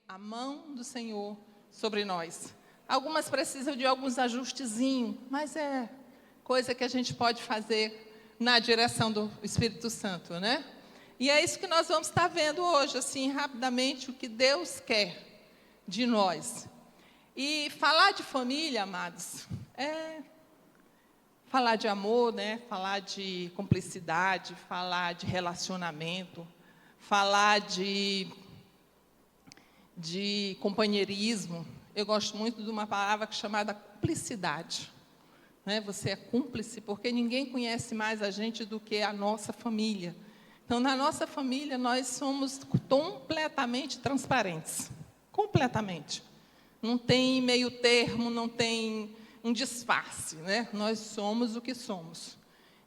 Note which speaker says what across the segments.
Speaker 1: a mão do Senhor sobre nós. Algumas precisam de alguns ajustezinhos, mas é coisa que a gente pode fazer na direção do Espírito Santo, né? E é isso que nós vamos estar vendo hoje, assim, rapidamente, o que Deus quer de nós. E falar de família, amados, é falar de amor, né? Falar de cumplicidade, falar de relacionamento, falar de companheirismo. Eu gosto muito de uma palavra chamada cumplicidade. Né? Você é cúmplice, porque ninguém conhece mais a gente do que a nossa família. Então, na nossa família, nós somos completamente transparentes. Completamente. Não tem meio termo, não tem um disfarce, né? Nós somos o que somos.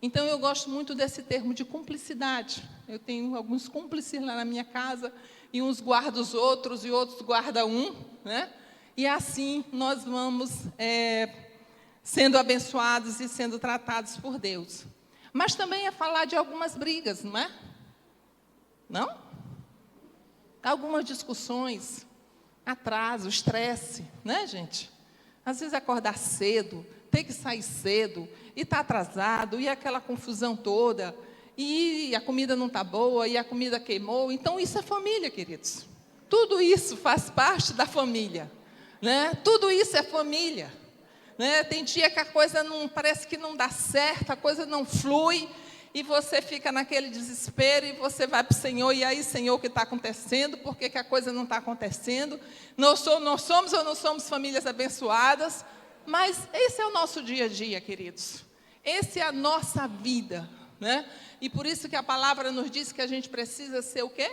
Speaker 1: Então, eu gosto muito desse termo de cumplicidade. Eu tenho alguns cúmplices lá na minha casa, e uns guardam os outros, e outros guardam um, né? E assim nós vamos sendo abençoados e sendo tratados por Deus. Mas também é falar de algumas brigas, não é? Não? Algumas discussões, atraso, estresse, né, gente? Às vezes acordar cedo, ter que sair cedo, e está atrasado, e aquela confusão toda, e a comida não está boa, e a comida queimou. Então, isso é família, queridos. Tudo isso faz parte da família, né? Tudo isso é família, né? Tem dia que a coisa não parece que não dá certo, a coisa não flui, e você fica naquele desespero, e você vai para o Senhor, e aí, Senhor, o que está acontecendo? Por que a coisa não está acontecendo? Nós somos ou não somos famílias abençoadas? Mas esse é o nosso dia a dia, queridos. Essa é a nossa vida, né? E por isso que a palavra nos diz que a gente precisa ser o quê?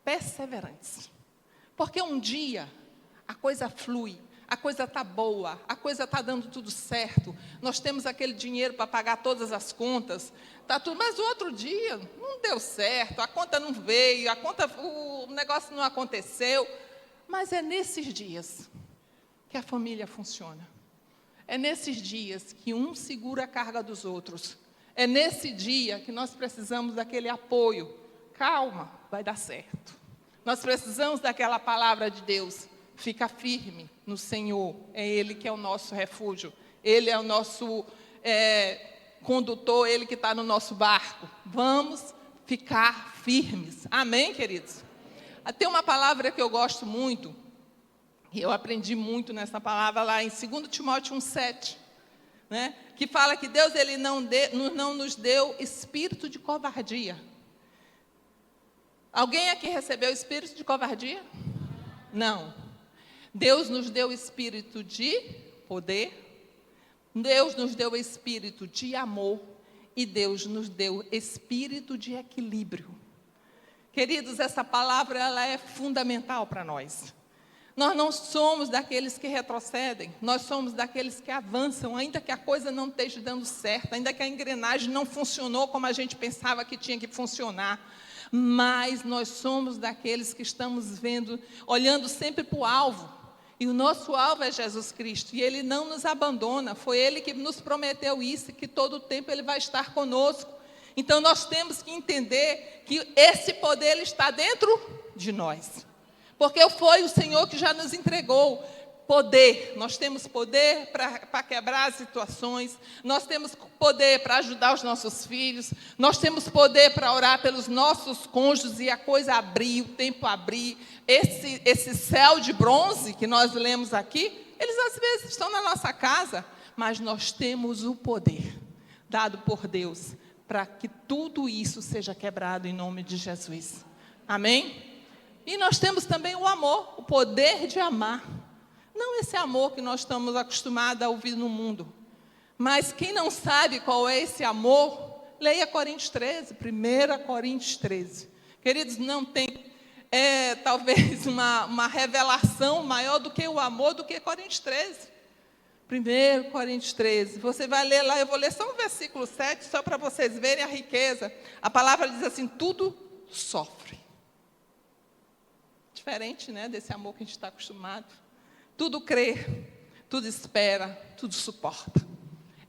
Speaker 1: Perseverantes. Porque um dia a coisa flui, a coisa está boa, a coisa está dando tudo certo, nós temos aquele dinheiro para pagar todas as contas, tá tudo, mas o outro dia não deu certo, a conta não veio, o negócio não aconteceu. Mas é nesses dias que a família funciona. É nesses dias que um segura a carga dos outros. É nesse dia que nós precisamos daquele apoio. Calma, vai dar certo. Nós precisamos daquela palavra de Deus. Fica firme no Senhor. É Ele que é o nosso refúgio. Ele é o nosso condutor, Ele que está no nosso barco. Vamos ficar firmes. Amém, queridos? Tem uma palavra que eu gosto muito, e eu aprendi muito nessa palavra lá em 2 Timóteo 1,7, né? Que fala que Deus ele não nos deu espírito de covardia. Alguém aqui recebeu espírito de covardia? Não. Deus nos deu espírito de poder, Deus nos deu espírito de amor, e Deus nos deu espírito de equilíbrio. Queridos, essa palavra ela é fundamental para nós. Nós não somos daqueles que retrocedem, nós somos daqueles que avançam, ainda que a coisa não esteja dando certo, ainda que a engrenagem não funcionou como a gente pensava que tinha que funcionar, mas nós somos daqueles que estamos olhando sempre para o alvo, e o nosso alvo é Jesus Cristo, e Ele não nos abandona, foi Ele que nos prometeu isso, que todo o tempo Ele vai estar conosco. Então nós temos que entender que esse poder ele está dentro de nós. Porque foi o Senhor que já nos entregou poder. Nós temos poder para quebrar as situações. Nós temos poder para ajudar os nossos filhos. Nós temos poder para orar pelos nossos cônjuges e a coisa abrir, o tempo abrir. Esse céu de bronze que nós lemos aqui, eles às vezes estão na nossa casa, mas nós temos o poder dado por Deus para que tudo isso seja quebrado em nome de Jesus. Amém? E nós temos também o amor, o poder de amar. Não esse amor que nós estamos acostumados a ouvir no mundo. Mas quem não sabe qual é esse amor, leia Coríntios 13, 1 Coríntios 13. Queridos, não tem talvez uma revelação maior do que o amor, do que Coríntios 13. 1 Coríntios 13. Você vai ler lá, eu vou ler só o versículo 7, só para vocês verem a riqueza. A palavra diz assim, tudo sofre. Diferente, né, desse amor que a gente está acostumado. Tudo crê, tudo espera, tudo suporta.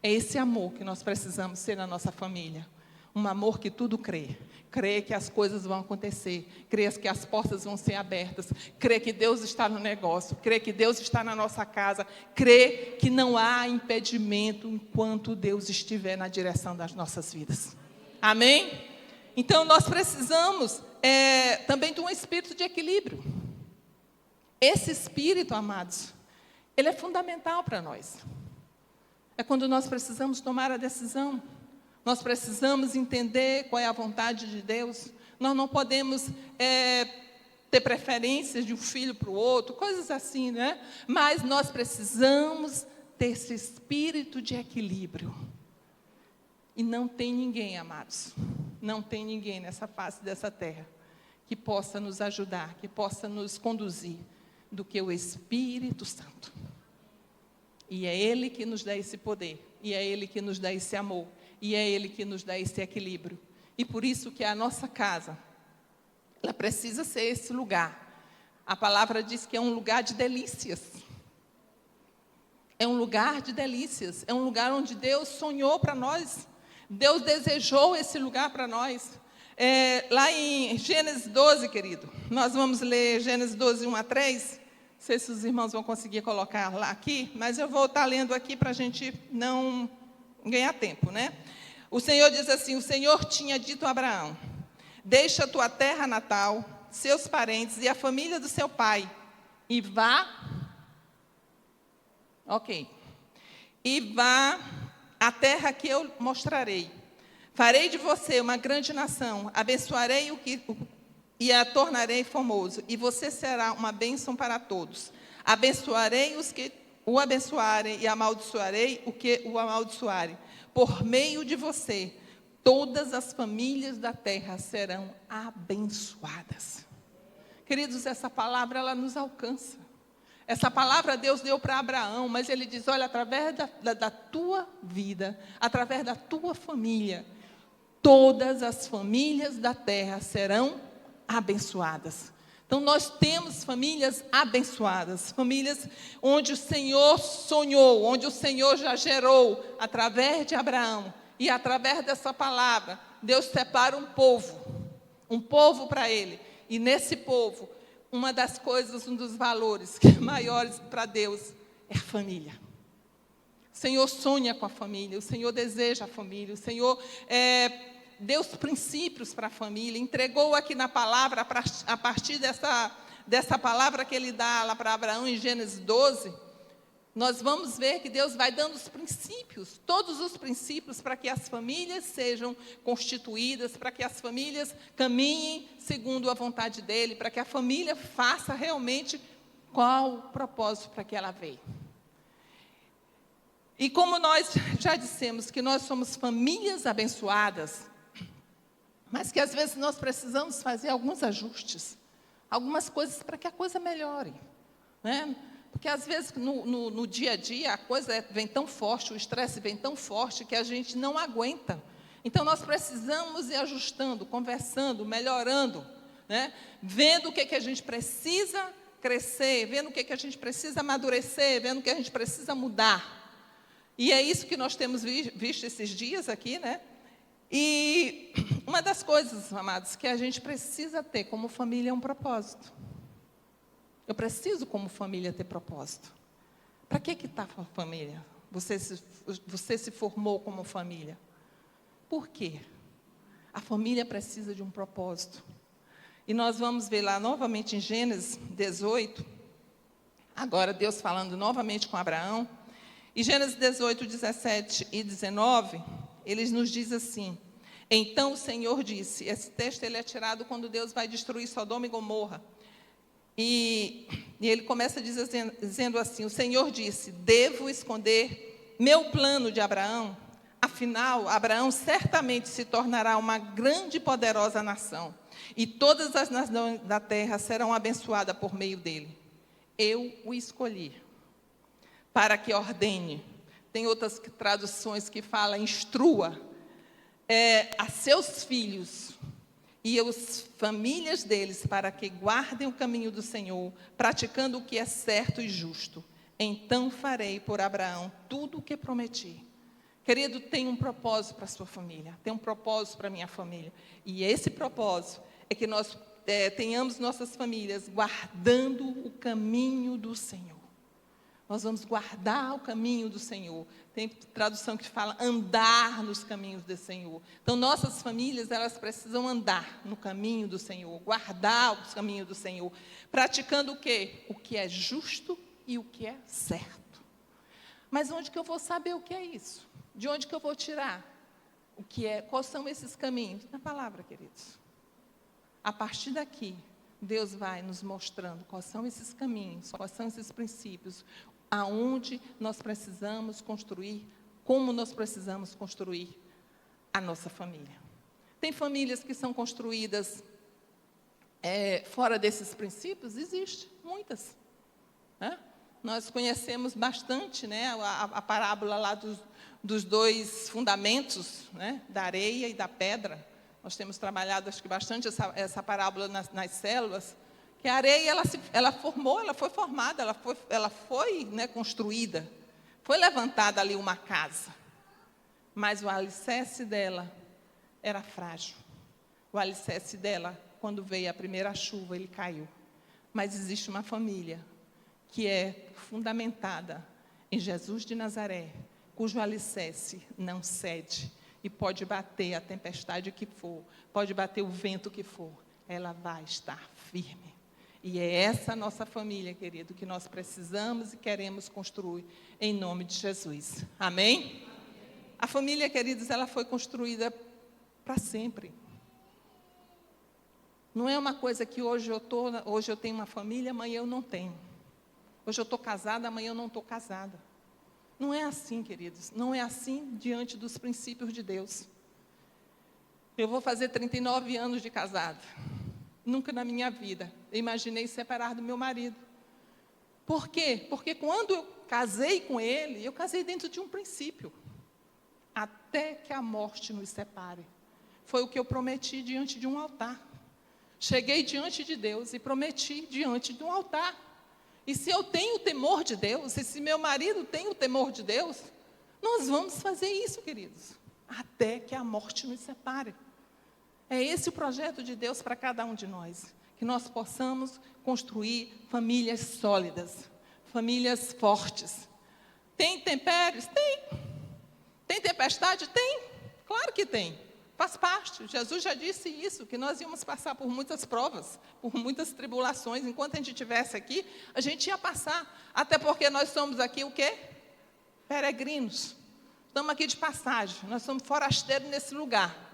Speaker 1: É esse amor que nós precisamos ser na nossa família. Um amor que tudo crê. Crê que as coisas vão acontecer. Crê que as portas vão ser abertas. Crê que Deus está no negócio. Crê que Deus está na nossa casa. Crê que não há impedimento enquanto Deus estiver na direção das nossas vidas. Amém? Então, nós precisamos também de um espírito de equilíbrio. Esse espírito, amados, ele é fundamental para nós. É quando nós precisamos tomar a decisão. Nós precisamos entender qual é a vontade de Deus. Nós não podemos ter preferências de um filho para o outro, coisas assim, né? Mas nós precisamos ter esse espírito de equilíbrio. E não tem ninguém, amados, não tem ninguém nessa face dessa terra que possa nos ajudar, que possa nos conduzir, do que o Espírito Santo. E é Ele que nos dá esse poder, e é Ele que nos dá esse amor, e é Ele que nos dá esse equilíbrio. E por isso que a nossa casa, ela precisa ser esse lugar. A palavra diz que é um lugar de delícias. É um lugar de delícias. É um lugar onde Deus sonhou para nós. Deus desejou esse lugar para nós. Lá em Gênesis 12, querido, nós vamos ler Gênesis 12, 1 a 3. Não sei se os irmãos vão conseguir colocar lá aqui, mas eu vou estar lendo aqui para a gente não ganhar tempo, né? O Senhor diz assim: o Senhor tinha dito a Abraão: deixa a tua terra natal, seus parentes e a família do seu pai, e vá, e vá à terra que eu mostrarei. Farei de você uma grande nação, abençoarei e a tornarei famoso, e você será uma bênção para todos. Abençoarei os que o abençoarem e amaldiçoarei o que o amaldiçoarem. Por meio de você, todas as famílias da terra serão abençoadas. Queridos, essa palavra, ela nos alcança. Essa palavra Deus deu para Abraão, mas Ele diz: olha, através da tua vida, através da tua família, todas as famílias da terra serão abençoadas. Então, nós temos famílias abençoadas, famílias onde o Senhor sonhou, onde o Senhor já gerou, através de Abraão. E através dessa palavra, Deus separa um povo para Ele. E nesse povo, uma das coisas, um dos valores maiores para Deus é a família. O Senhor sonha com a família, o Senhor deseja a família, o Senhor deu os princípios para a família, entregou aqui na palavra, a partir dessa palavra que Ele dá lá para Abraão em Gênesis 12, nós vamos ver que Deus vai dando os princípios, todos os princípios para que as famílias sejam constituídas, para que as famílias caminhem segundo a vontade dEle, para que a família faça realmente qual o propósito para que ela veio. E como nós já dissemos que nós somos famílias abençoadas, mas que às vezes nós precisamos fazer alguns ajustes, algumas coisas para que a coisa melhore, né? Porque às vezes no dia a dia a coisa vem tão forte, o estresse vem tão forte que a gente não aguenta. Então nós precisamos ir ajustando, conversando, melhorando, né? Vendo o que a gente precisa crescer, vendo o que a gente precisa amadurecer, vendo o que a gente precisa mudar. E é isso que nós temos visto esses dias aqui, né? E uma das coisas, amados, que a gente precisa ter como família é um propósito. Eu preciso, como família, ter propósito. Para que está a família? Você se formou como família. Por quê? A família precisa de um propósito. E nós vamos ver lá novamente em Gênesis 18, agora Deus falando novamente com Abraão. Em Gênesis 18, 17 e 19, ele nos diz assim: então o Senhor disse, esse texto ele é tirado quando Deus vai destruir Sodoma e Gomorra. E ele começa dizendo assim: o Senhor disse, devo esconder meu plano de Abraão? Afinal, Abraão certamente se tornará uma grande e poderosa nação, e todas as nações da terra serão abençoadas por meio dele. Eu o escolhi para que ordene. Tem outras traduções que falam instrua a seus filhos e as famílias deles para que guardem o caminho do Senhor, praticando o que é certo e justo. Então farei por Abraão tudo o que prometi. Querido, tem um propósito para a sua família, tem um propósito para a minha família. E esse propósito é que nós tenhamos nossas famílias guardando o caminho do Senhor. Nós vamos guardar o caminho do Senhor. Tem tradução que fala andar nos caminhos do Senhor. Então, nossas famílias, elas precisam andar no caminho do Senhor, guardar os caminhos do Senhor, praticando o quê? O que é justo e o que é certo. Mas onde que eu vou saber o que é isso? De onde que eu vou tirar? Quais são esses caminhos? Na palavra, queridos. A partir daqui, Deus vai nos mostrando quais são esses caminhos, quais são esses princípios, aonde nós precisamos construir, como nós precisamos construir a nossa família. Tem famílias que são construídas fora desses princípios? Existe, muitas. Né? Nós conhecemos bastante, né, a parábola lá dos dois fundamentos, né, da areia e da pedra. Nós temos trabalhado, acho que bastante essa parábola nas células, que a areia, ela foi formada, ela foi né, construída, foi levantada ali uma casa, mas o alicerce dela era frágil. O alicerce dela, quando veio a primeira chuva, ele caiu. Mas existe uma família que é fundamentada em Jesus de Nazaré, cujo alicerce não cede, e pode bater a tempestade que for, pode bater o vento que for, ela vai estar firme. E é essa nossa família, querido, que nós precisamos e queremos construir em nome de Jesus. Amém? A família, queridos, ela foi construída para sempre. Não é uma coisa que hoje eu tenho uma família, amanhã eu não tenho. Hoje eu estou casada, amanhã eu não estou casada. Não é assim, queridos. Não é assim diante dos princípios de Deus. Eu vou fazer 39 anos de casada. Nunca na minha vida eu imaginei separar do meu marido. Por quê? Porque quando eu casei com ele, eu casei dentro de um princípio. Até que a morte nos separe. Foi o que eu prometi diante de um altar. Cheguei diante de Deus e prometi diante de um altar. E se eu tenho o temor de Deus, e se meu marido tem o temor de Deus, nós vamos fazer isso, queridos. Até que a morte nos separe. É esse o projeto de Deus para cada um de nós. Que nós possamos construir famílias sólidas, famílias fortes. Tem intempéries? Tem. Tem tempestade? Tem. Claro que tem. Faz parte. Jesus já disse isso, que nós íamos passar por muitas provas, por muitas tribulações. Enquanto a gente estivesse aqui, a gente ia passar. Até porque nós somos aqui o quê? Peregrinos. Estamos aqui de passagem. Nós somos forasteiros nesse lugar.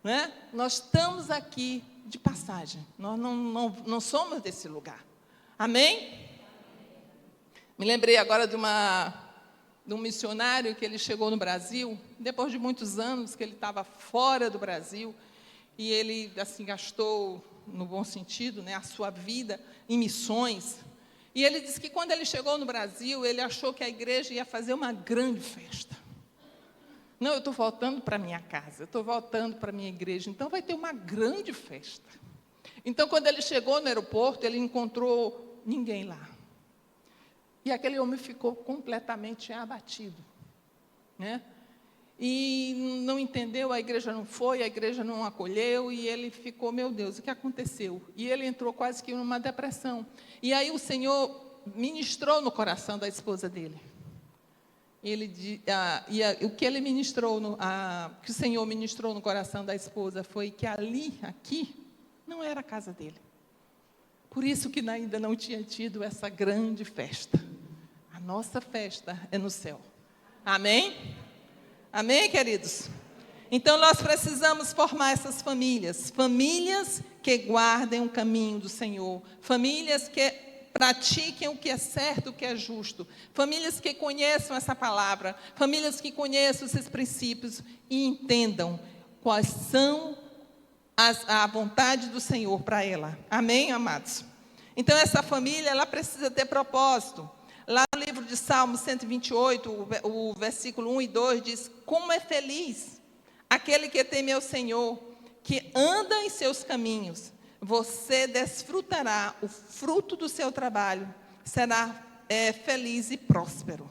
Speaker 1: Né? Nós estamos aqui de passagem. Nós não somos desse lugar. Amém? Me lembrei agora de um missionário que ele chegou no Brasil, depois de muitos anos que ele estava fora do Brasil, e ele assim gastou, no bom sentido, né, a sua vida em missões. E ele disse que quando ele chegou no Brasil, ele achou que a igreja ia fazer uma grande festa. Não, eu estou voltando para a minha casa, eu estou voltando para a minha igreja, então vai ter uma grande festa. Então, quando ele chegou no aeroporto, ele encontrou ninguém lá. E aquele homem ficou completamente abatido. Né? E não entendeu, a igreja não foi, a igreja não acolheu, e ele ficou, meu Deus, o que aconteceu? E ele entrou quase que numa depressão. E aí o Senhor ministrou no coração da esposa dele. O que ele ministrou, que o Senhor ministrou no coração da esposa foi que aqui, não era a casa dele. Por isso que ainda não tinha tido essa grande festa. A nossa festa é no céu. Amém? Amém, queridos? Então, nós precisamos formar essas famílias. Famílias que guardem o caminho do Senhor. Famílias que pratiquem o que é certo, o que é justo. Famílias que conheçam essa palavra. Famílias que conheçam esses princípios e entendam quais são a vontade do Senhor para ela. Amém, amados? Então, essa família, ela precisa ter propósito. Lá no livro de Salmos 128, o versículo 1 e 2 diz: como é feliz aquele que teme ao Senhor, que anda em seus caminhos. Você desfrutará o fruto do seu trabalho, será feliz e próspero.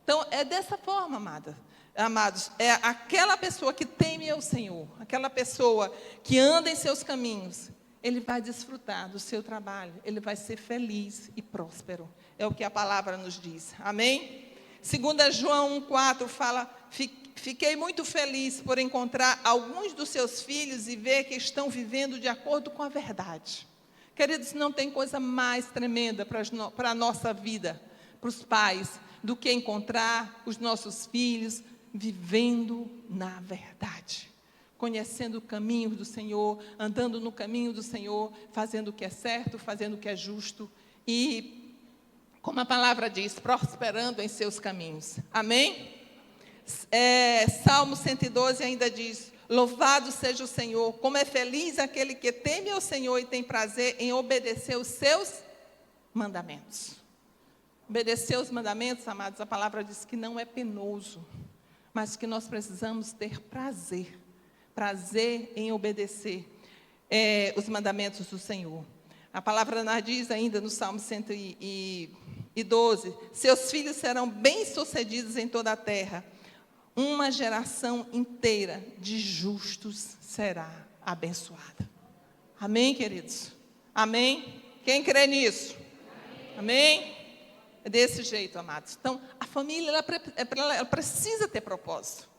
Speaker 1: Então, é dessa forma, amada. amados, é aquela pessoa que teme ao Senhor, aquela pessoa que anda em seus caminhos, ele vai desfrutar do seu trabalho, ele vai ser feliz e próspero. É o que a palavra nos diz. Amém? 2 João 1,4 fala: fiquei muito feliz por encontrar alguns dos seus filhos e ver que estão vivendo de acordo com a verdade. Queridos, não tem coisa mais tremenda para a nossa vida, para os pais, do que encontrar os nossos filhos vivendo na verdade, conhecendo o caminho do Senhor, andando no caminho do Senhor, fazendo o que é certo, fazendo o que é justo e, como a palavra diz, prosperando em seus caminhos. Amém? Salmo 112 ainda diz: louvado seja o Senhor, como é feliz aquele que teme ao Senhor e tem prazer em obedecer os seus mandamentos. Obedecer os mandamentos, amados, a palavra diz que não é penoso, mas que nós precisamos ter prazer em obedecer os mandamentos do Senhor. A palavra nos diz ainda no Salmo 112, seus filhos serão bem-sucedidos em toda a terra, uma geração inteira de justos será abençoada. Amém, queridos? Amém? Quem crê nisso? Amém? É desse jeito, amados. Então, a família, ela precisa ter propósito.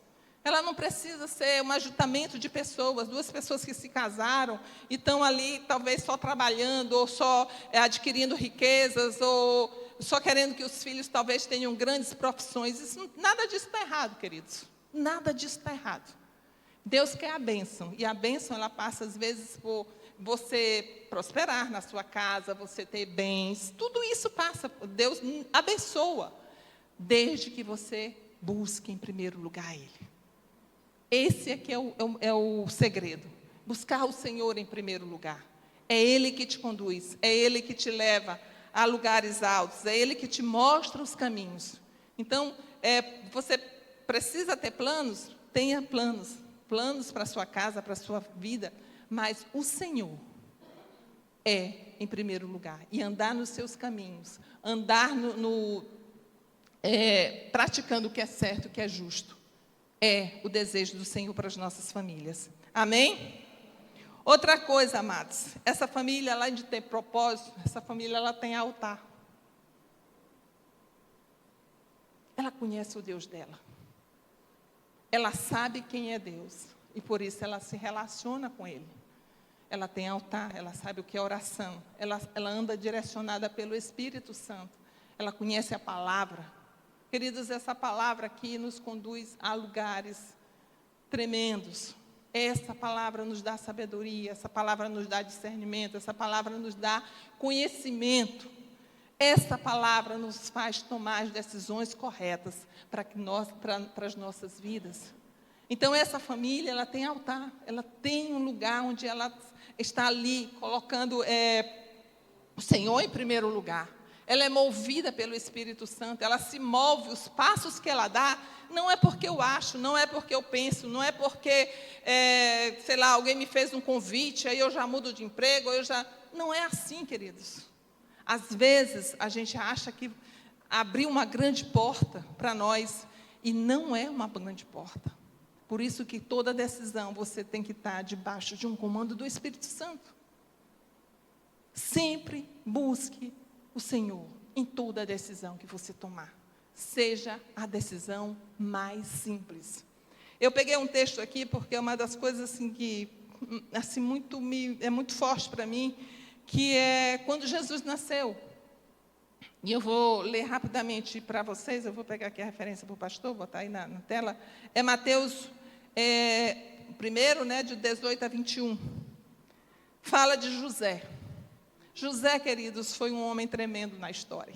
Speaker 1: Ela não precisa ser um ajuntamento de pessoas, duas pessoas que se casaram e estão ali, talvez só trabalhando, ou só adquirindo riquezas, ou só querendo que os filhos talvez tenham grandes profissões. Nada disso está errado, queridos. Nada disso está errado. Deus quer a bênção, e a bênção, ela passa, às vezes, por você prosperar na sua casa, você ter bens, tudo isso passa, Deus abençoa, desde que você busque em primeiro lugar Ele. Esse aqui é o segredo, buscar o Senhor em primeiro lugar. É Ele que te conduz, é Ele que te leva a lugares altos, é Ele que te mostra os caminhos. Então, você precisa ter planos? Tenha planos para a sua casa, para a sua vida, mas o Senhor é em primeiro lugar, e andar nos seus caminhos, andar praticando o que é certo, o que é justo, é o desejo do Senhor para as nossas famílias. Amém? Outra coisa, amados, essa família, além de ter propósito, essa família, ela tem altar. Ela conhece o Deus dela. Ela sabe quem é Deus, e por isso ela se relaciona com Ele. Ela tem altar, ela sabe o que é oração, ela anda direcionada pelo Espírito Santo, ela conhece a palavra. Queridos, essa palavra aqui nos conduz a lugares tremendos. Essa palavra nos dá sabedoria, essa palavra nos dá discernimento, essa palavra nos dá conhecimento. Essa palavra nos faz tomar as decisões corretas para as nossas vidas. Então, essa família, ela tem altar, ela tem um lugar onde ela está ali, colocando o Senhor em primeiro lugar. Ela é movida pelo Espírito Santo, ela se move, os passos que ela dá, não é porque eu acho, não é porque eu penso, não é porque, sei lá, alguém me fez um convite, aí eu já mudo de emprego, não é assim, queridos. Às vezes, a gente acha que abriu uma grande porta para nós, e não é uma grande porta. Por isso que toda decisão você tem que estar debaixo de um comando do Espírito Santo. Sempre busque o Senhor em toda decisão que você tomar. Seja a decisão mais simples. Eu peguei um texto aqui porque é uma das coisas assim que é muito forte para mim, que é quando Jesus nasceu. E eu vou ler rapidamente para vocês, eu vou pegar aqui a referência para o pastor, botar aí na tela. É Mateus 1, de 18 a 21. Fala de José. José, queridos, foi um homem tremendo na história.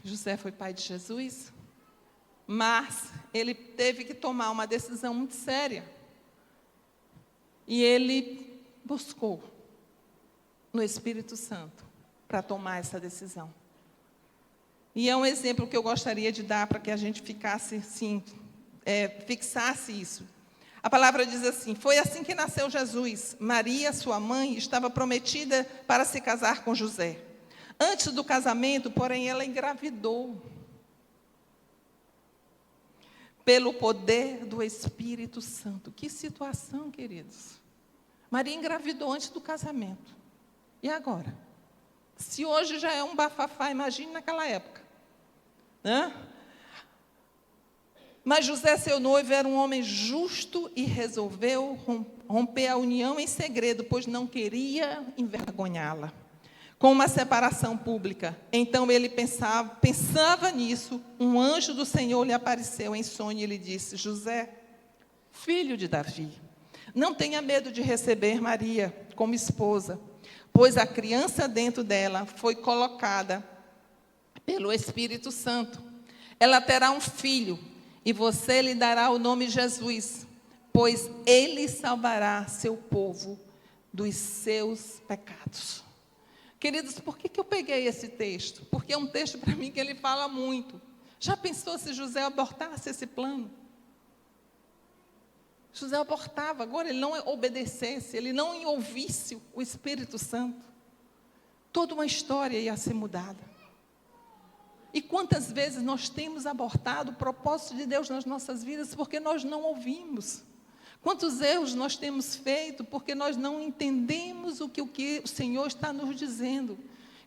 Speaker 1: José foi pai de Jesus, mas ele teve que tomar uma decisão muito séria. E ele buscou no Espírito Santo para tomar essa decisão. E é um exemplo que eu gostaria de dar para que a gente ficasse assim, fixasse isso. A palavra diz assim: foi assim que nasceu Jesus. Maria, sua mãe, estava prometida para se casar com José. Antes do casamento, porém, ela engravidou. pelo poder do Espírito Santo. Que situação, queridos. Maria engravidou antes do casamento. E agora? Se hoje já é um bafafá, imagine naquela época. Né? Mas José, seu noivo, era um homem justo e resolveu romper a união em segredo, pois não queria envergonhá-la com uma separação pública. Então ele pensava nisso, um anjo do Senhor lhe apareceu em sonho e lhe disse: José, filho de Davi, não tenha medo de receber Maria como esposa, pois a criança dentro dela foi colocada pelo Espírito Santo. Ela terá um filho, e você lhe dará o nome Jesus, pois ele salvará seu povo dos seus pecados. Queridos, por que eu peguei esse texto? Porque é um texto para mim que ele fala muito. Já pensou se José abortasse esse plano? José abortava, agora ele não obedecesse, ele não ouvisse o Espírito Santo. Toda uma história ia ser mudada. E quantas vezes nós temos abortado o propósito de Deus nas nossas vidas porque nós não ouvimos? Quantos erros nós temos feito porque nós não entendemos o que o Senhor está nos dizendo?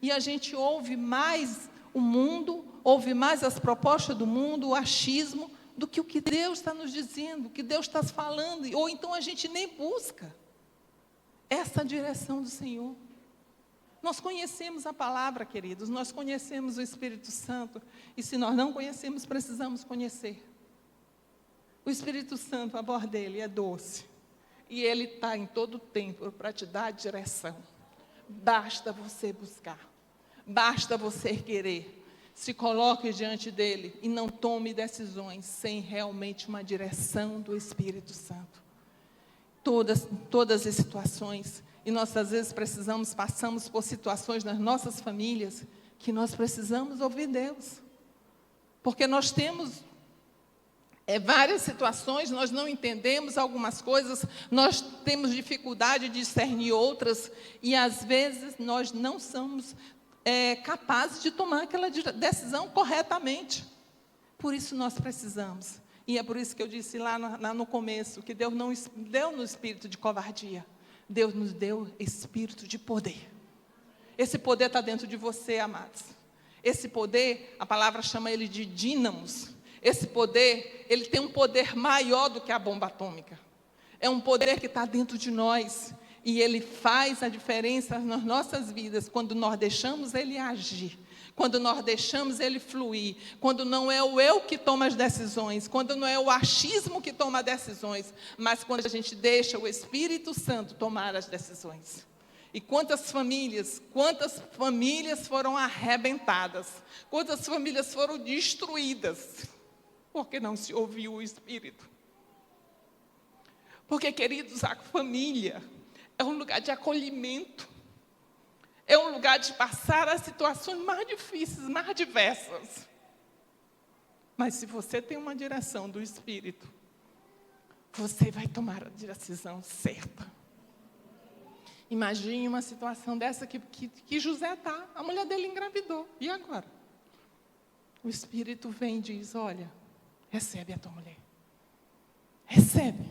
Speaker 1: E a gente ouve mais o mundo, ouve mais as propostas do mundo, o achismo, do que o que Deus está nos dizendo, o que Deus está falando. Ou então a gente nem busca essa direção do Senhor. Nós conhecemos a palavra, queridos, nós conhecemos o Espírito Santo. E se nós não conhecemos, precisamos conhecer. O Espírito Santo, a voz dele é doce. E ele está em todo o tempo para te dar direção. Basta você buscar. Basta você querer. Se coloque diante dele e não tome decisões sem realmente uma direção do Espírito Santo. Todas as situações. E nós, às vezes, passamos por situações nas nossas famílias que nós precisamos ouvir Deus. Porque nós temos várias situações, nós não entendemos algumas coisas, nós temos dificuldade de discernir outras, e às vezes nós não somos capazes de tomar aquela decisão corretamente. Por isso nós precisamos. E é por isso que eu disse lá no começo, que Deus não deu no espírito de covardia. Deus nos deu espírito de poder. Esse poder está dentro de você, amados. Esse poder, a palavra chama ele de dínamos. Esse poder, ele tem um poder maior do que a bomba atômica. É um poder que está dentro de nós. E ele faz a diferença nas nossas vidas quando nós deixamos ele agir. Quando nós deixamos ele fluir, quando não é o eu que toma as decisões, quando não é o achismo que toma as decisões, mas quando a gente deixa o Espírito Santo tomar as decisões. E quantas famílias foram arrebentadas, quantas famílias foram destruídas, porque não se ouviu o Espírito. Porque, queridos, a família é um lugar de acolhimento. É um lugar de passar as situações mais difíceis, mais diversas. Mas se você tem uma direção do Espírito, você vai tomar a decisão certa. Imagine uma situação dessa que José está. A mulher dele engravidou. E agora? O Espírito vem e diz: olha, recebe a tua mulher. Recebe.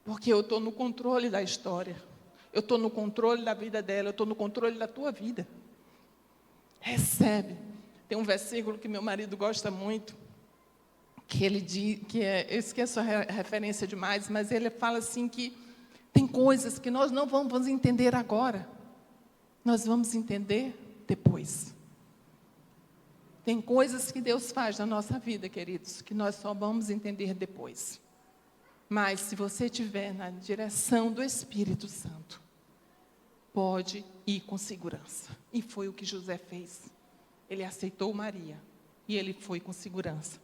Speaker 1: Porque eu estou no controle da história. Eu estou no controle da vida dela, eu estou no controle da tua vida. Recebe. Tem um versículo que meu marido gosta muito, que ele diz, eu esqueço a referência demais, mas ele fala assim que tem coisas que nós não vamos entender agora. Nós vamos entender depois. Tem coisas que Deus faz na nossa vida, queridos, que nós só vamos entender depois. Mas se você estiver na direção do Espírito Santo, pode ir com segurança. E foi o que José fez. Ele aceitou Maria e ele foi com segurança.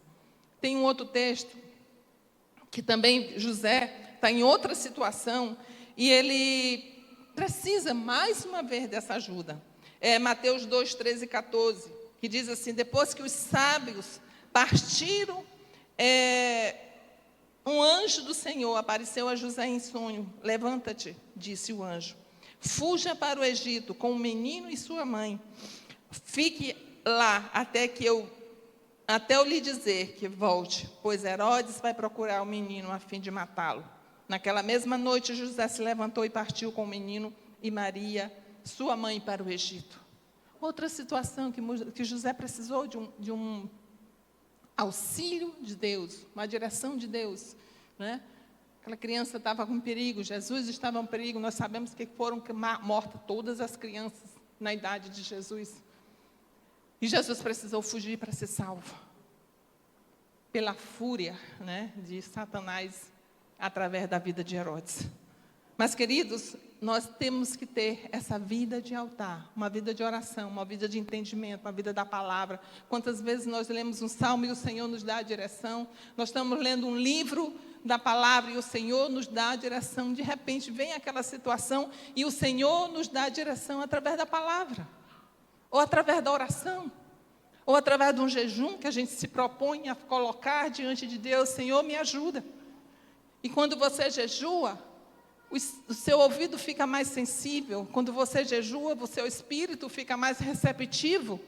Speaker 1: Tem um outro texto que também José está em outra situação e ele precisa mais uma vez dessa ajuda. É Mateus 2, 13 e 14, que diz assim: depois que os sábios partiram, um anjo do Senhor apareceu a José em sonho. Levanta-te, disse o anjo. Fuja para o Egito com o menino e sua mãe. Fique lá até que eu até eu lhe dizer que volte, pois Herodes vai procurar o menino a fim de matá-lo. Naquela mesma noite, José se levantou e partiu com o menino e Maria, sua mãe, para o Egito. Outra situação que José precisou de um auxílio de Deus, uma direção de Deus, né? Aquela criança estava com perigo, Jesus estava em perigo. Nós sabemos que foram mortas todas as crianças na idade de Jesus. E Jesus precisou fugir para ser salvo pela fúria, né, de Satanás através da vida de Herodes. Mas, queridos, nós temos que ter essa vida de altar, uma vida de oração, uma vida de entendimento, uma vida da palavra. Quantas vezes nós lemos um salmo e o Senhor nos dá a direção? Nós estamos lendo um livro da palavra e o Senhor nos dá a direção. De repente vem aquela situação e o Senhor nos dá a direção através da palavra, ou através da oração, ou através de um jejum que a gente se propõe a colocar diante de Deus. Senhor, me ajuda. E quando você jejua, o seu ouvido fica mais sensível. Quando você jejua, o seu espírito fica mais receptivo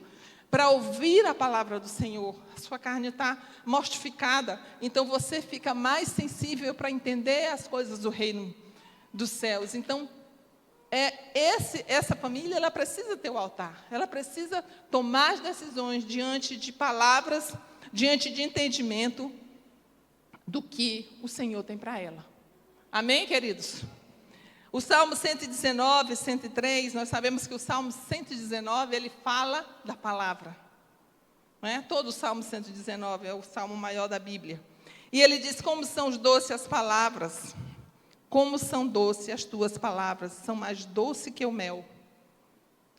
Speaker 1: para ouvir a palavra do Senhor. A sua carne está mortificada, então você fica mais sensível para entender as coisas do reino dos céus. Então, essa família, ela precisa ter o altar. Ela precisa tomar as decisões diante de palavras, diante de entendimento do que o Senhor tem para ela. Amém, queridos? O Salmo 119, 103, nós sabemos que o Salmo 119, ele fala da palavra. Não é? Todo o Salmo 119 é o salmo maior da Bíblia. E ele diz: como são doces as palavras, como são doces as tuas palavras, são mais doces que o mel.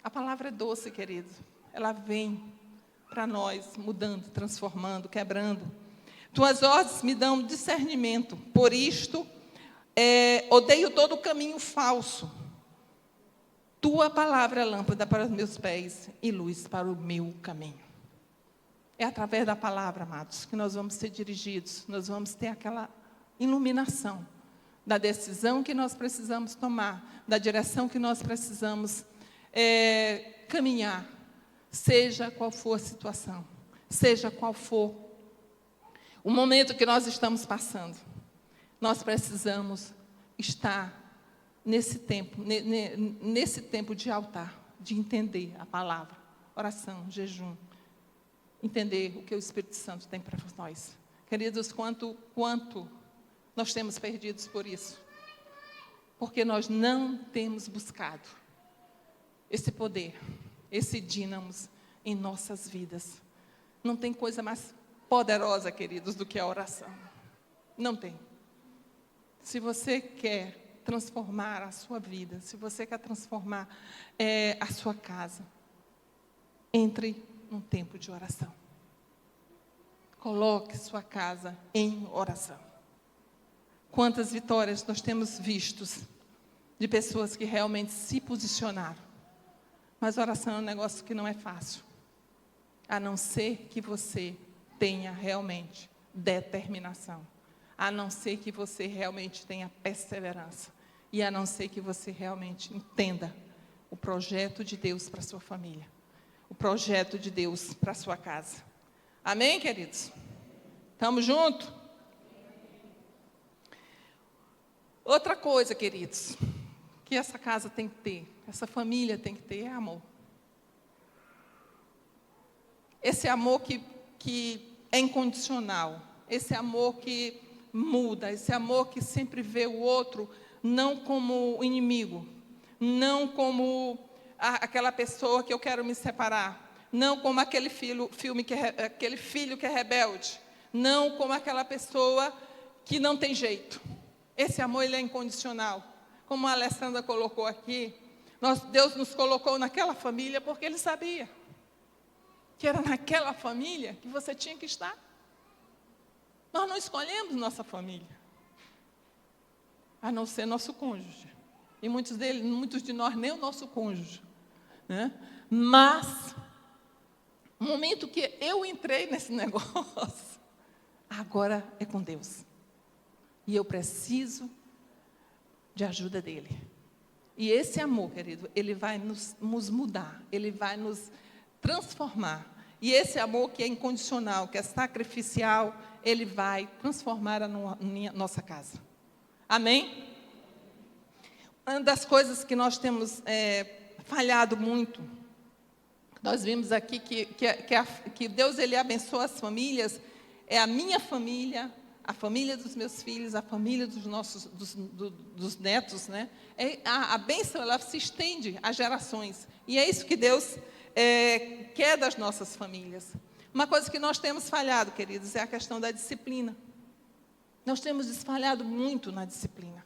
Speaker 1: A palavra é doce, querido. Ela vem para nós, mudando, transformando, quebrando. Tuas ordens me dão discernimento, por isto odeio todo o caminho falso. Tua palavra é lâmpada para os meus pés e luz para o meu caminho. É através da palavra, amados, que nós vamos ser dirigidos, nós vamos ter aquela iluminação da decisão que nós precisamos tomar, da direção que nós precisamos caminhar, seja qual for a situação, seja qual for o momento que nós estamos passando. Nós precisamos estar nesse tempo de altar, de entender a palavra, oração, jejum, entender o que o Espírito Santo tem para nós. Queridos, quanto nós temos perdidos por isso, porque nós não temos buscado esse poder, esse dínamos em nossas vidas. Não tem coisa mais poderosa, queridos, do que a oração. Não tem. Se você quer transformar a sua vida, se você quer transformar a sua casa, entre num tempo de oração. Coloque sua casa em oração. Quantas vitórias nós temos vistos de pessoas que realmente se posicionaram. Mas oração é um negócio que não é fácil, a não ser que você tenha realmente determinação, a não ser que você realmente tenha perseverança, e a não ser que você realmente entenda o projeto de Deus para a sua família, o projeto de Deus para a sua casa. Amém, queridos? Estamos juntos? Outra coisa, queridos, que essa casa tem que ter, essa família tem que ter, é amor. Esse amor que é incondicional, esse amor que muda, esse amor que sempre vê o outro não como inimigo, não como aquela pessoa que eu quero me separar, não como aquele filho que é rebelde, não como aquela pessoa que não tem jeito. Esse amor, ele é incondicional. Como a Alessandra colocou aqui, Deus nos colocou naquela família porque Ele sabia que era naquela família que você tinha que estar. Nós não escolhemos nossa família, a não ser nosso cônjuge. E muitos de nós, nem o nosso cônjuge, né? Mas, no momento que eu entrei nesse negócio, agora é com Deus. E eu preciso de ajuda dEle. E esse amor, querido, ele vai nos mudar, ele vai nos transformar, E esse amor que é incondicional, que é sacrificial, ele vai transformar a nossa casa. Amém? Uma das coisas que nós temos falhado muito, nós vimos aqui que Deus ele abençoa as famílias, é a minha família, a família dos meus filhos, a família dos netos, né? A bênção ela se estende a gerações. E é isso que Deus quer das nossas famílias. Uma coisa que nós temos falhado, queridos, é a questão da disciplina. Nós temos desfalhado muito na disciplina.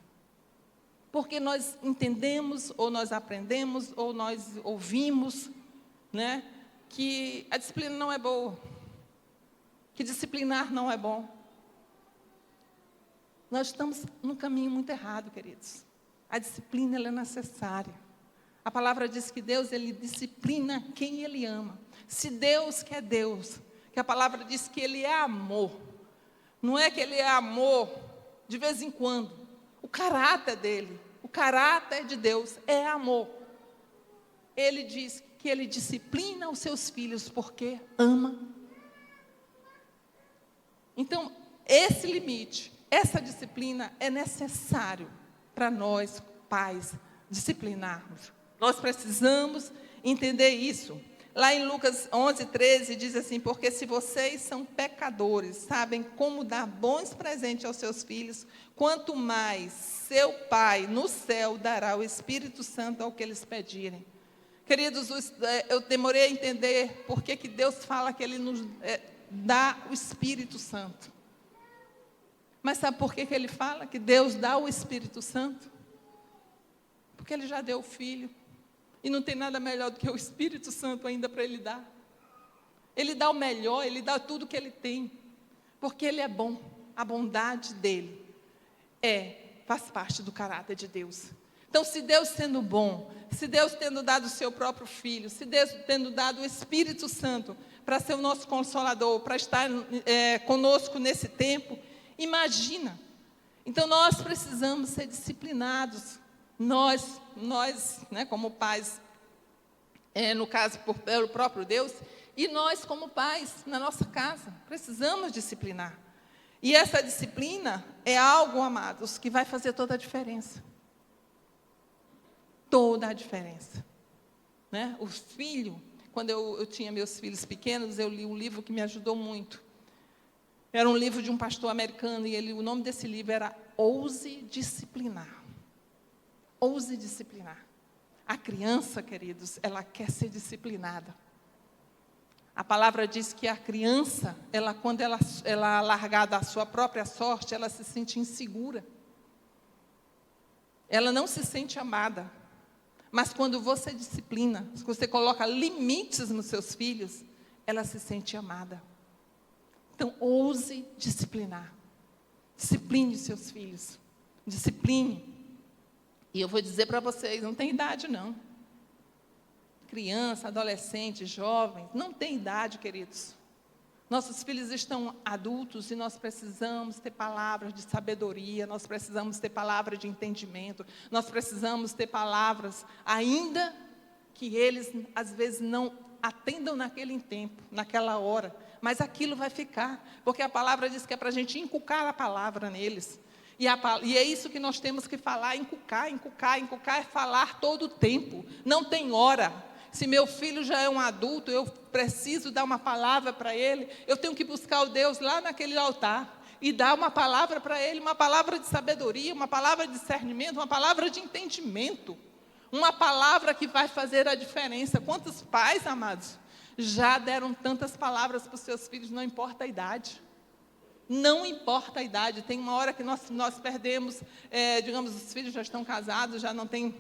Speaker 1: Porque nós entendemos, ou nós aprendemos, ou nós ouvimos, né, que a disciplina não é boa, que disciplinar não é bom. Nós estamos num caminho muito errado, queridos. A disciplina ela é necessária. A palavra diz que Deus ele disciplina quem Ele ama. Se Deus que é Deus, que a palavra diz que Ele é amor, não é que Ele é amor de vez em quando. O caráter dele, o caráter de Deus é amor. Ele diz que Ele disciplina os seus filhos porque ama. Então, esse limite, essa disciplina é necessário para nós, pais, disciplinarmos. Nós precisamos entender isso. Lá em Lucas 11:13 diz assim: porque se vocês são pecadores, sabem como dar bons presentes aos seus filhos, quanto mais seu Pai no céu dará o Espírito Santo ao que eles pedirem. Queridos, eu demorei a entender por que Deus fala que Ele nos dá o Espírito Santo. Mas sabe por que Ele fala que Deus dá o Espírito Santo? Porque Ele já deu o Filho. E não tem nada melhor do que o Espírito Santo ainda para Ele dar. Ele dá o melhor, Ele dá tudo que Ele tem. Porque Ele é bom. A bondade dEle faz parte do caráter de Deus. Então, se Deus sendo bom, se Deus tendo dado o seu próprio Filho, se Deus tendo dado o Espírito Santo para ser o nosso Consolador, para estar conosco nesse tempo, imagina. Então, nós precisamos ser disciplinados. Nós, né, como pais, no caso, pelo próprio Deus, e nós, como pais, na nossa casa, precisamos disciplinar. E essa disciplina é algo, amados, que vai fazer toda a diferença. Toda a diferença. Né? O filho, quando eu tinha meus filhos pequenos, eu li um livro que me ajudou muito. Era um livro de um pastor americano, e o nome desse livro era Ouse Disciplinar. Ouse disciplinar. A criança, queridos, ela quer ser disciplinada. A palavra diz que a criança, quando ela largada à sua própria sorte, ela se sente insegura. Ela não se sente amada. Mas quando você disciplina, se você coloca limites nos seus filhos, ela se sente amada. Então, ouse disciplinar. Discipline os seus filhos. Discipline. E eu vou dizer para vocês, não tem idade não. Criança, adolescente, jovem, não tem idade, queridos. Nossos filhos estão adultos e nós precisamos ter palavras de sabedoria, nós precisamos ter palavras de entendimento, nós precisamos ter palavras, ainda que eles, às vezes, não atendam naquele tempo, naquela hora, mas aquilo vai ficar, porque a palavra diz que é para a gente inculcar a palavra neles. E é isso que nós temos que falar, inculcar é falar todo o tempo, não tem hora. Se meu filho já é um adulto, eu preciso dar uma palavra para ele, eu tenho que buscar o Deus lá naquele altar e dar uma palavra para ele, uma palavra de sabedoria, uma palavra de discernimento, uma palavra de entendimento, uma palavra que vai fazer a diferença. Quantos pais, amados, já deram tantas palavras para os seus filhos, não importa a idade. Não importa a idade, tem uma hora que nós perdemos, digamos, os filhos já estão casados, já não têm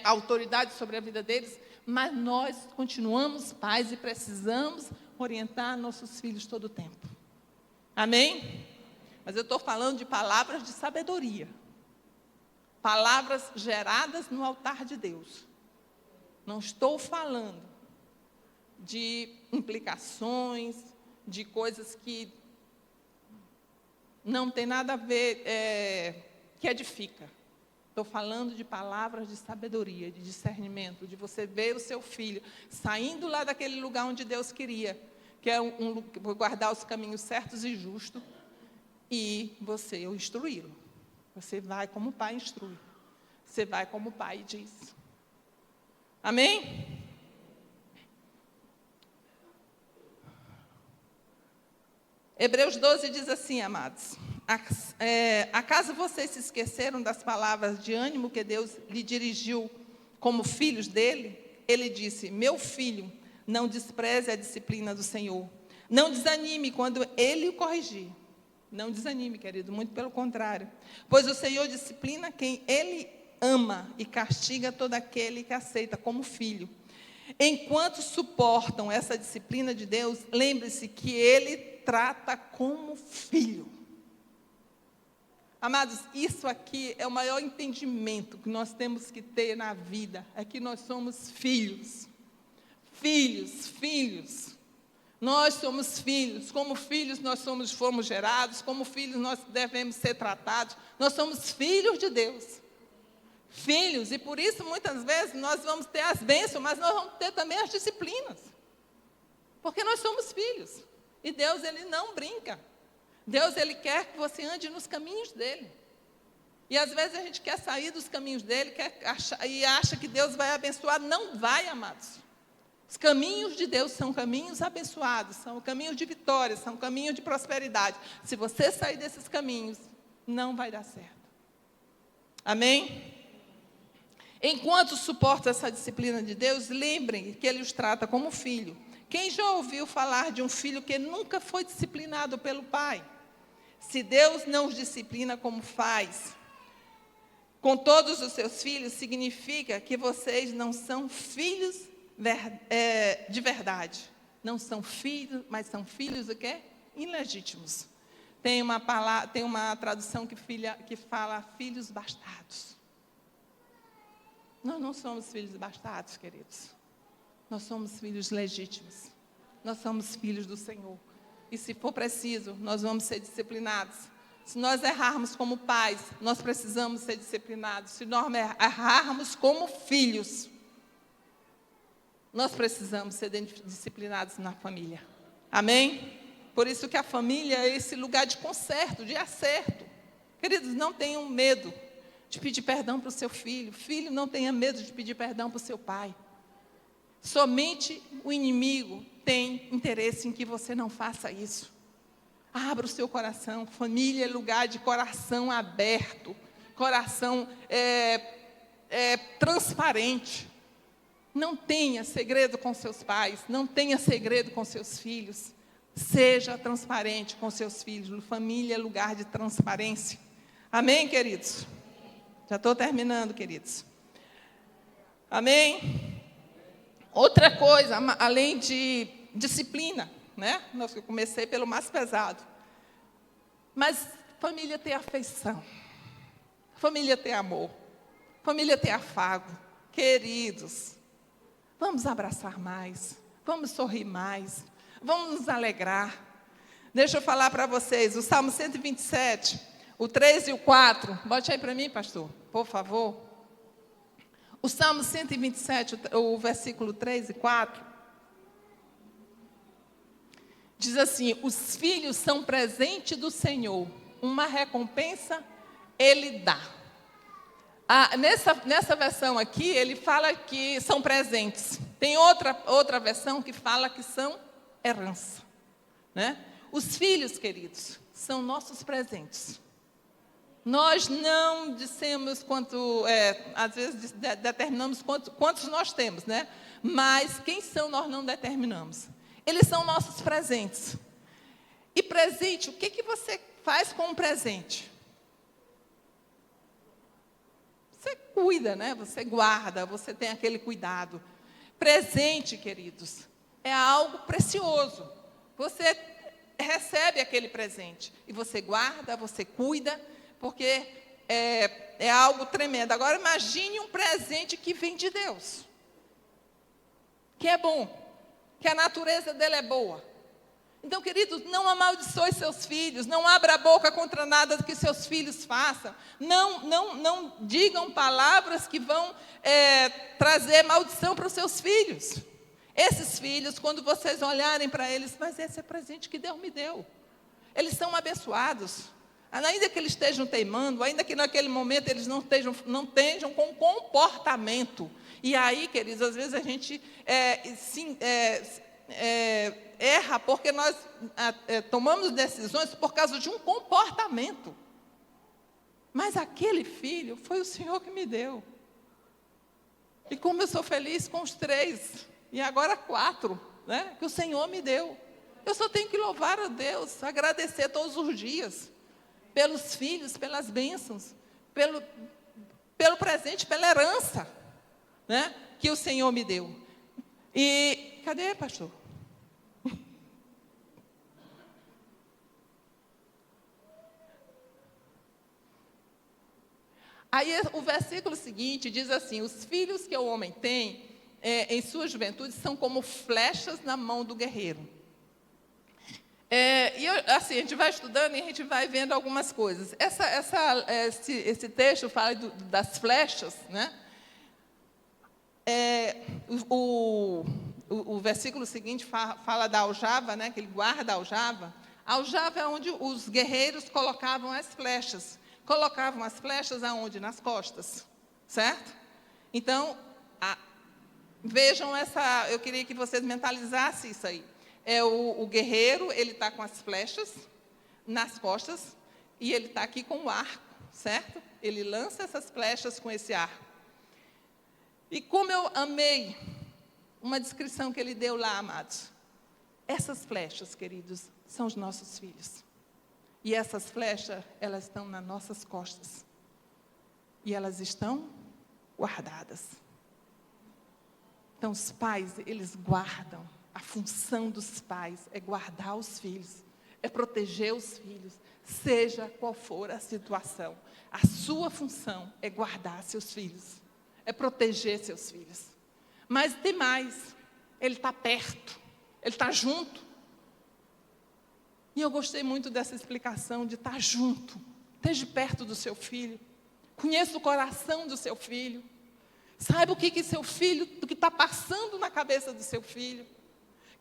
Speaker 1: autoridade sobre a vida deles, mas nós continuamos pais e precisamos orientar nossos filhos todo o tempo. Amém? Mas eu estou falando de palavras de sabedoria, palavras geradas no altar de Deus. Não estou falando de implicações, de coisas que não tem nada a ver, que edifica. Estou falando de palavras de sabedoria, de discernimento, de você ver o seu filho saindo lá daquele lugar onde Deus queria, que é guardar os caminhos certos e justos, e você o instruí-lo. Você vai como o pai instrui. Você vai como o pai diz. Amém? Hebreus 12 diz assim, amados: acaso vocês se esqueceram das palavras de ânimo que Deus lhe dirigiu como filhos dele? Ele disse: meu filho, não despreze a disciplina do Senhor. Não desanime quando ele o corrigir. Não desanime, querido, muito pelo contrário. Pois o Senhor disciplina quem ele ama e castiga todo aquele que aceita como filho. Enquanto suportam essa disciplina de Deus, lembre-se que ele trata como filho. Amados, isso aqui é o maior entendimento que nós temos que ter na vida, é que nós somos filhos. Filhos. Nós somos filhos. Como filhos nós fomos gerados, como filhos nós devemos ser tratados. Nós somos filhos de Deus. Filhos, e por isso muitas vezes nós vamos ter as bênçãos, mas nós vamos ter também as disciplinas. Porque nós somos filhos. E Deus, Ele não brinca. Deus, Ele quer que você ande nos caminhos dEle. E às vezes a gente quer sair dos caminhos dEle e acha que Deus vai abençoar. Não vai, amados. Os caminhos de Deus são caminhos abençoados, são caminhos de vitória, são caminhos de prosperidade. Se você sair desses caminhos, não vai dar certo. Amém? Enquanto suporta essa disciplina de Deus, lembrem que Ele os trata como filho. Quem já ouviu falar de um filho que nunca foi disciplinado pelo pai? Se Deus não os disciplina como faz com todos os seus filhos, significa que vocês não são filhos de verdade. Não são filhos, mas são filhos o quê? Ilegítimos. Tem uma tradução que fala filhos bastardos. Nós não somos filhos bastardos, queridos. Nós somos filhos legítimos. Nós somos filhos do Senhor. E se for preciso, nós vamos ser disciplinados. Se nós errarmos como pais, nós precisamos ser disciplinados. Se nós errarmos como filhos, nós precisamos ser disciplinados na família. Amém? Por isso que a família é esse lugar de conserto, de acerto. Queridos, não tenham medo de pedir perdão para o seu filho. Filho, não tenha medo de pedir perdão para o seu pai. Somente o inimigo tem interesse em que você não faça isso. Abra o seu coração. Família é lugar de coração aberto. Coração transparente. Não tenha segredo com seus pais. Não tenha segredo com seus filhos. Seja transparente com seus filhos. Família é lugar de transparência. Amém, queridos? Já estou terminando, queridos. Amém? Outra coisa, além de disciplina, né? Eu comecei pelo mais pesado. Mas família tem afeição. Família tem amor. Família tem afago. Queridos, vamos abraçar mais. Vamos sorrir mais. Vamos nos alegrar. Deixa eu falar para vocês, o Salmo 127, o 3 e o 4. Bote aí para mim, pastor, por favor. O Salmo 127, o versículo 3 e 4, diz assim: os filhos são presente do Senhor, uma recompensa Ele dá. Nessa versão aqui, ele fala que são presentes. Tem outra versão que fala que são herança. Né? Os filhos, queridos, são nossos presentes. Nós não dissemos às vezes determinamos quantos nós temos, né? Mas quem são nós não determinamos. Eles são nossos presentes. E presente, o que você faz com um presente? Você cuida, né? Você guarda, você tem aquele cuidado. Presente, queridos, é algo precioso. Você recebe aquele presente e você guarda, você cuida, porque é algo tremendo. Agora, imagine um presente que vem de Deus, que é bom, que a natureza dele é boa. Então, queridos, não amaldiçoe seus filhos, não abra a boca contra nada que seus filhos façam, não digam palavras que vão trazer maldição para os seus filhos. Esses filhos, quando vocês olharem para eles, mas esse é presente que Deus me deu. Eles são abençoados. Ainda que eles estejam teimando, ainda que naquele momento eles não estejam com comportamento. E aí, queridos, às vezes a gente erra porque nós tomamos decisões por causa de um comportamento. Mas aquele filho foi o Senhor que me deu. E como eu sou feliz com os 3, e agora 4, né, que o Senhor me deu. Eu só tenho que louvar a Deus, agradecer todos os dias, pelos filhos, pelas bênçãos, pelo presente, pela herança, né, que o Senhor me deu. E, cadê, pastor? Aí o versículo seguinte diz assim: os filhos que o homem tem em sua juventude são como flechas na mão do guerreiro. Assim, a gente vai estudando e a gente vai vendo algumas coisas. Esse texto fala das flechas, né? O versículo seguinte fala da aljava, né? Que ele guarda a aljava. A aljava é onde os guerreiros colocavam as flechas. Colocavam as flechas aonde? Nas costas, certo? Então, vejam eu queria que vocês mentalizassem isso aí. O guerreiro, ele está com as flechas nas costas e ele está aqui com o arco, certo? Ele lança essas flechas com esse arco. E como eu amei uma descrição que ele deu lá, amados. Essas flechas, queridos, são os nossos filhos. E essas flechas, elas estão nas nossas costas. E elas estão guardadas. Então, os pais, eles guardam. A função dos pais é guardar os filhos, é proteger os filhos, seja qual for a situação. A sua função é guardar seus filhos, é proteger seus filhos. Mas tem mais, ele está perto, ele está junto. E eu gostei muito dessa explicação de estar junto. Esteja perto do seu filho. Conheça o coração do seu filho. Saiba o que seu filho, o que está passando na cabeça do seu filho.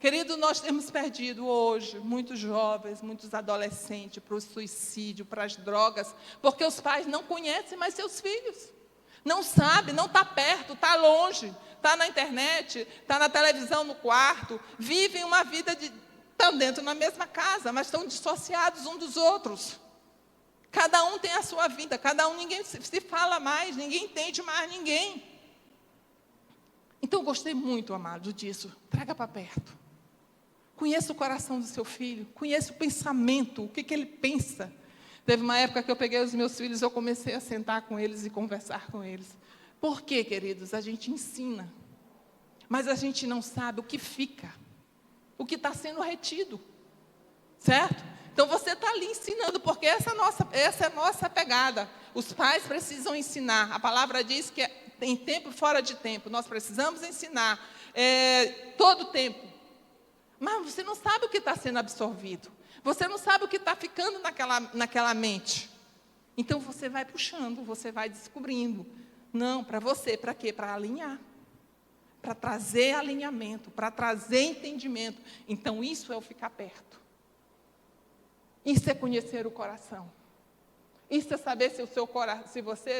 Speaker 1: Querido, nós temos perdido hoje muitos jovens, muitos adolescentes para o suicídio, para as drogas, porque os pais não conhecem mais seus filhos. Não sabe, não está perto, está longe, está na internet, está na televisão no quarto, vivem uma vida estão dentro na mesma casa, mas estão dissociados uns dos outros. Cada um tem a sua vida, ninguém se fala mais, ninguém entende mais ninguém. Então, eu gostei muito, amado, disso. Traga para perto. Conheça o coração do seu filho, conheça o pensamento, o que ele pensa. Teve uma época que eu peguei os meus filhos, eu comecei a sentar com eles e conversar com eles. Por quê, queridos? A gente ensina, mas a gente não sabe o que fica. O que está sendo retido, certo? Então, você está ali ensinando, porque essa é a nossa pegada. Os pais precisam ensinar. A palavra diz que em tempo e fora de tempo, nós precisamos ensinar todo o tempo. Mas você não sabe o que está sendo absorvido. Você não sabe o que está ficando naquela mente. Então, você vai puxando, você vai descobrindo. Não, para você, para quê? Para alinhar. Para trazer alinhamento, para trazer entendimento. Então, isso é o ficar perto. Isso é conhecer o coração. Isso é saber se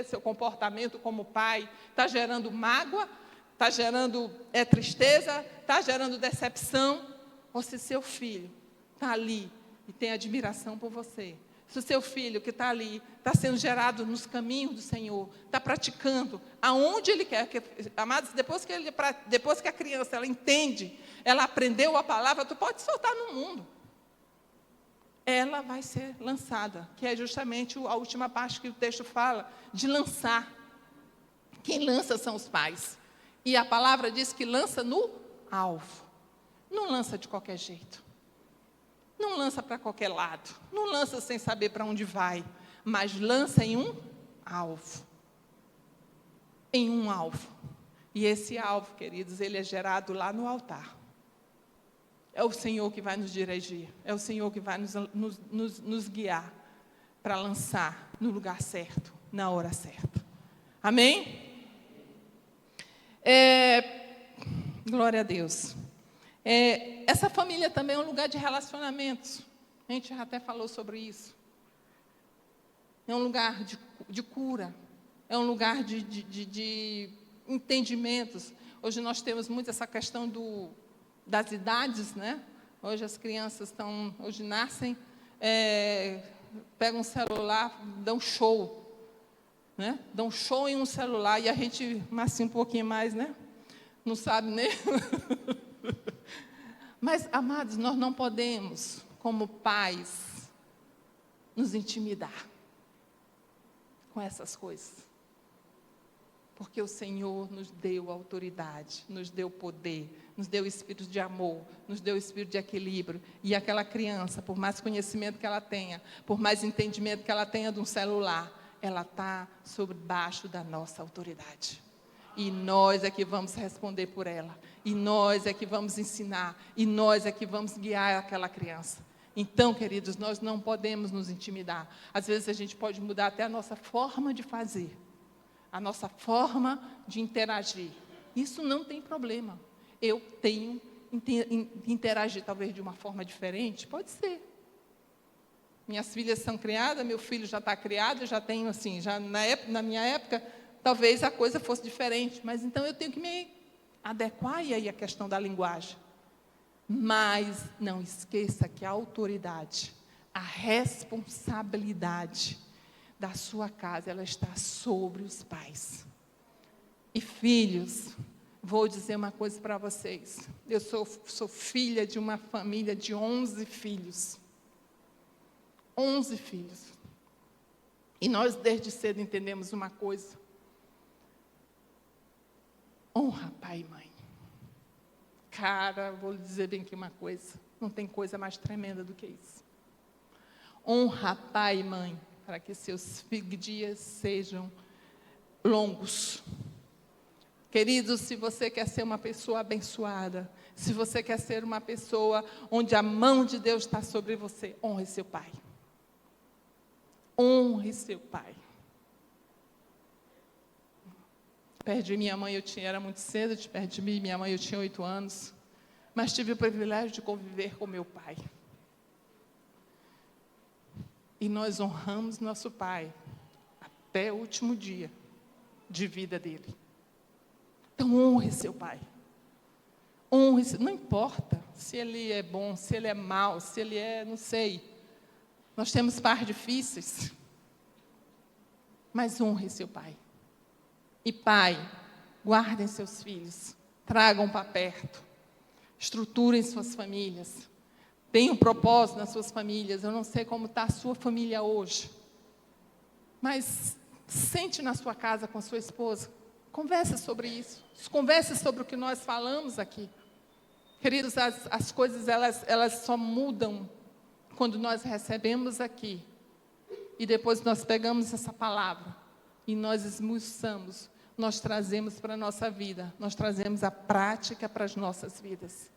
Speaker 1: seu comportamento como pai está gerando mágoa, está gerando tristeza, está gerando decepção, ou se seu filho está ali e tem admiração por você. Se o seu filho que está ali, está sendo gerado nos caminhos do Senhor, está praticando aonde Ele quer. Amados, depois que a criança ela entende, ela aprendeu a palavra, tu pode soltar no mundo. Ela vai ser lançada, que é justamente a última parte que o texto fala, de lançar. Quem lança são os pais. E a palavra diz que lança no alvo. Não lança de qualquer jeito. Não lança para qualquer lado, não lança sem saber para onde vai, mas lança em um alvo. Em um alvo. E esse alvo, queridos, ele é gerado lá no altar. é o Senhor que vai nos dirigir, é o Senhor que vai nos guiar para lançar no lugar certo, na hora certa. Amém? Glória a Deus. Essa família também é um lugar de relacionamentos. A gente já até falou sobre isso. É um lugar de cura. É um lugar de entendimentos. Hoje nós temos muito essa questão das idades, né? Hoje as crianças hoje nascem, pegam um celular, dão show, né? Dão show em um celular e a gente, assim, um pouquinho mais, né? Não sabe nem. Mas, amados, nós não podemos, como pais, nos intimidar com essas coisas. Porque o Senhor nos deu autoridade, nos deu poder, nos deu espírito de amor, nos deu espírito de equilíbrio. E aquela criança, por mais conhecimento que ela tenha, por mais entendimento que ela tenha de um celular, ela está sob baixo da nossa autoridade. E nós é que vamos responder por ela. E nós é que vamos ensinar. E nós é que vamos guiar aquela criança. Então, queridos, nós não podemos nos intimidar. Às vezes a gente pode mudar até a nossa forma de fazer, a nossa forma de interagir. Isso não tem problema. Eu tenho interagir talvez de uma forma diferente? Pode ser. Minhas filhas são criadas, meu filho já está criado, eu já tenho assim, já na minha época, talvez a coisa fosse diferente, mas então eu tenho que me adequar, e aí a questão da linguagem. Mas não esqueça que a autoridade, a responsabilidade da sua casa, ela está sobre os pais. E filhos, vou dizer uma coisa para vocês. Eu sou filha de uma família de 11 filhos. 11 filhos. E nós desde cedo entendemos uma coisa. Honra pai e mãe. Cara, vou lhe dizer bem aqui uma coisa. Não tem coisa mais tremenda do que isso. Honra pai e mãe, para que seus dias sejam longos. Queridos, se você quer ser uma pessoa abençoada, se você quer ser uma pessoa onde a mão de Deus está sobre você, honre seu pai. Honre seu pai. Perdi minha mãe, era muito cedo, perdi minha mãe, eu tinha 8 anos. Mas tive o privilégio de conviver com meu pai. E nós honramos nosso pai até o último dia de vida dele. Então honre seu pai. Honre, não importa se ele é bom, se ele é mau, se ele é, não sei. Nós temos pais difíceis. Mas honre seu pai. E pai, guardem seus filhos, tragam para perto, estruturem suas famílias, tenham propósito nas suas famílias. Eu não sei como está a sua família hoje, mas sente na sua casa com a sua esposa, converse sobre isso, converse sobre o que nós falamos aqui. Queridos, as coisas elas só mudam quando nós recebemos aqui, e depois nós pegamos essa palavra, e nós esmiuçamos, nós trazemos para a nossa vida, nós trazemos a prática para as nossas vidas.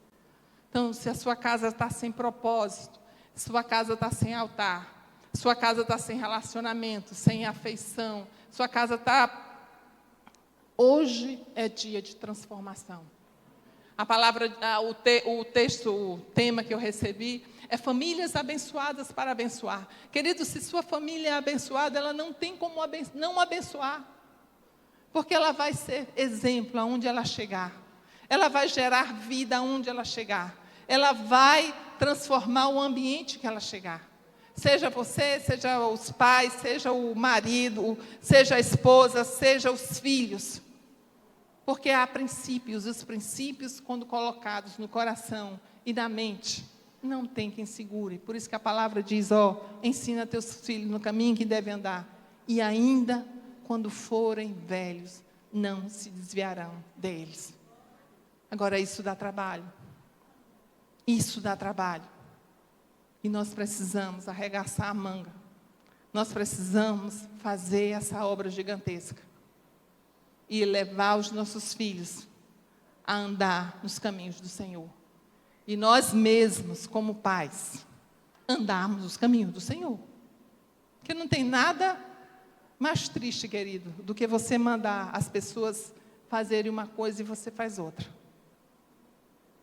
Speaker 1: Então, se a sua casa está sem propósito, sua casa está sem altar, sua casa está sem relacionamento, sem afeição, sua casa está... Hoje é dia de transformação. A palavra, o tema que eu recebi é famílias abençoadas para abençoar. Querido, se sua família é abençoada, ela não tem como não abençoar. Porque ela vai ser exemplo aonde ela chegar. Ela vai gerar vida aonde ela chegar. Ela vai transformar o ambiente que ela chegar. Seja você, seja os pais, seja o marido, seja a esposa, seja os filhos. Porque há princípios, os princípios, quando colocados no coração e na mente, não tem quem segure. Por isso que a palavra diz, ensina teus filhos no caminho que devem andar. E ainda quando forem velhos, não se desviarão deles. Agora, isso dá trabalho. Isso dá trabalho. E nós precisamos arregaçar a manga. Nós precisamos fazer essa obra gigantesca. E levar os nossos filhos a andar nos caminhos do Senhor. e nós mesmos, como pais, andarmos os caminhos do Senhor. Porque não tem nada mais triste, querido, do que você mandar as pessoas fazerem uma coisa e você faz outra.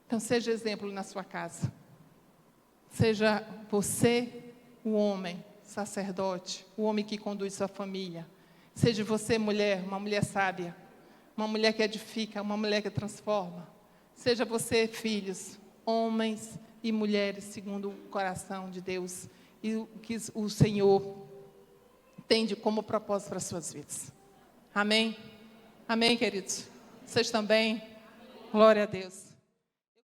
Speaker 1: Então, seja exemplo na sua casa. Seja você o homem, sacerdote, o homem que conduz sua família. Seja você, mulher, uma mulher sábia, uma mulher que edifica, uma mulher que transforma. Seja você, filhos, homens e mulheres segundo o coração de Deus e o que o Senhor tem como propósito para as suas vidas. Amém? Amém, queridos? Vocês também? Glória a Deus.